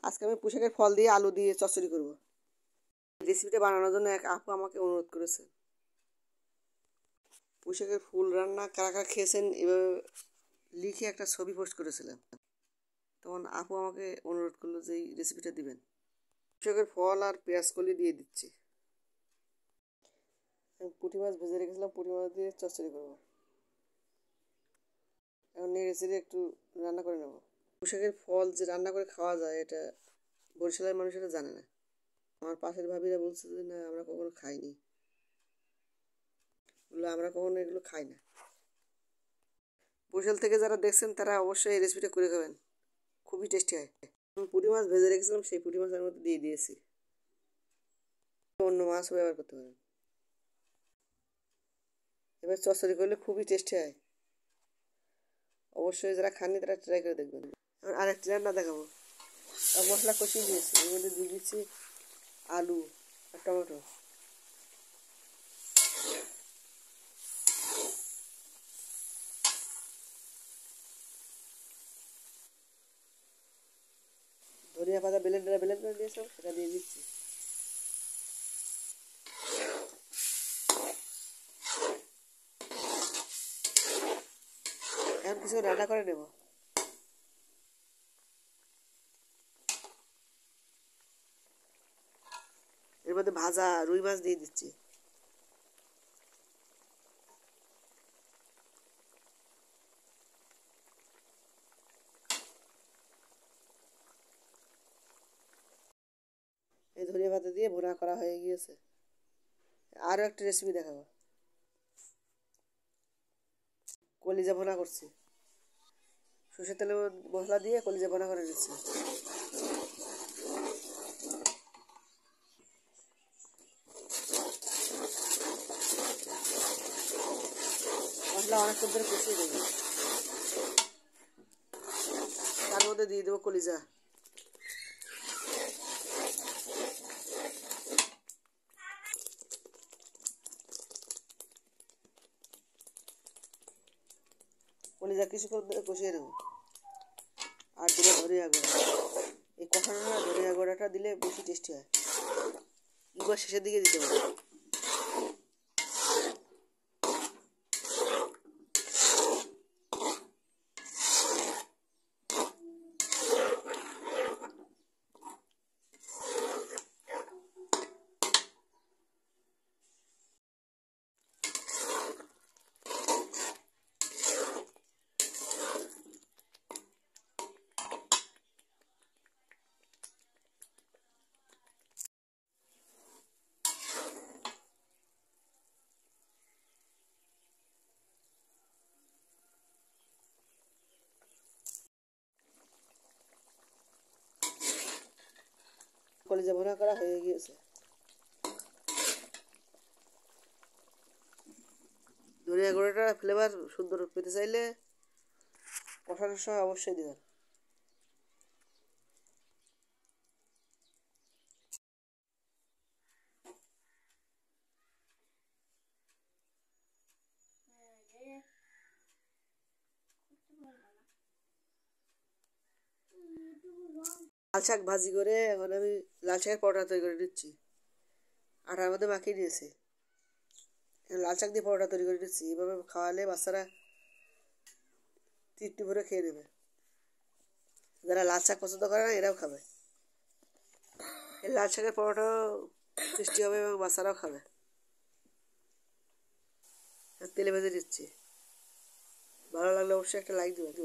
আজকে আমি পুঁইশাকের ফল দিয়ে আলু দিয়ে চচ্চড়ি করব। রেসিপিটা বানানোর জন্য এক আপু আমাকে অনুরোধ করেছে। পুঁইশাকের ফুল রান্না কারা কারা খেয়েছেন এভাবে লিখে একটা ছবি পোস্ট করেছিলেন। তখন আপু আমাকে অনুরোধ করলো যে এই রেসিপিটা দিবেন। পুঁইশাকের ফল আর পেঁয়াজ কলি দিয়ে দিচ্ছি। আমি পুঁটি মাছ ভেজে রেখেছিলাম, পুঁটি মাছ দিয়ে চচ্চড়ি করবো। এখন নেড়ে চেড়ে একটু রান্না করে নেব। পুঁইশাকের ফল যে রান্না করে খাওয়া যায় এটা বরিশালের মানুষেরা জানে না। আমার পাশের ভাবিরা বলছে যে না আমরা কখনো খাইনি, বললো আমরা কখনো এগুলো খাই না। বরিশাল থেকে যারা দেখছেন তারা অবশ্যই এই রেসিপিটা করে খাবেন, খুবই টেস্টি হয়। আমি পুঁটি মাছ ভেজে রেখেছিলাম, সেই পুঁটি মাছের মধ্যে দিয়ে দিয়েছি। অন্য মাছও ব্যবহার করতে পারেন। এবার চচ্চড়ি করলে খুবই টেস্টি হয়, অবশ্যই যারা খাননি তারা ট্রাই করে দেখবেন। আর আরেকটি রান্না দেখাবো। মশলা কষিয়ে দিয়েছি, এর মধ্যে দিয়ে দিচ্ছি আলু আর টমেটো। ধনিয়া পাতা ব্লেন্ড করে দিয়েছিলাম, সেটা দিয়ে দিচ্ছি। এখন কিছু রান্না করে নেব। এর মধ্যে ভাজা রুই মাছ দিয়ে দিচ্ছি। এই ধনিয়া পাতা দিয়ে ভুনা করা হয়ে গিয়েছে। আরও একটা রেসিপি দেখাবো। কলিজা ভুনা করছি, সর্ষের তেলে মশলা দিয়ে কলিজা ভুনা করে নিচ্ছি। মশলা অনেকক্ষণ ধরে কষিয়ে দেবো, তার মধ্যে দিয়ে দেবো কলিজা। কলিজা কিছুক্ষণ ধরে কষিয়ে নেব। আর দেবো ধনিয়া গুঁড়া। এই কষানো ধনিয়া গুঁড়াটা দিলে বেশি টেস্টি হয়, এবার শেষের দিকে দিতে পারবো। কলিজা ভুনা করা হয়ে গিয়েছে। ধনিয়া গুঁড়োটা ফ্লেভার সুন্দর পেতে চাইলে কষানোর সময় অবশ্যই দেবেন। লাল শাক ভাজি করে এখন আমি লাল শাকের পরোটা তৈরি করে নিচ্ছি। আটার মধ্যে মাখিয়ে নিয়েছি, লাল শাক দিয়ে পরোটা তৈরি করে নিচ্ছি। এইভাবে খাওয়ালে বাচ্চারা তৃপ্তি ভরে খেয়ে নেবে। যারা লাল শাক পছন্দ করে না এরাও খাবে। এই লাল শাকের পরোটাও টেস্টি হবে এবং বাচ্চারাও খাবে। তেলে ভেজে দিচ্ছি। ভালো লাগলে অবশ্যই একটা লাইক দেবেন।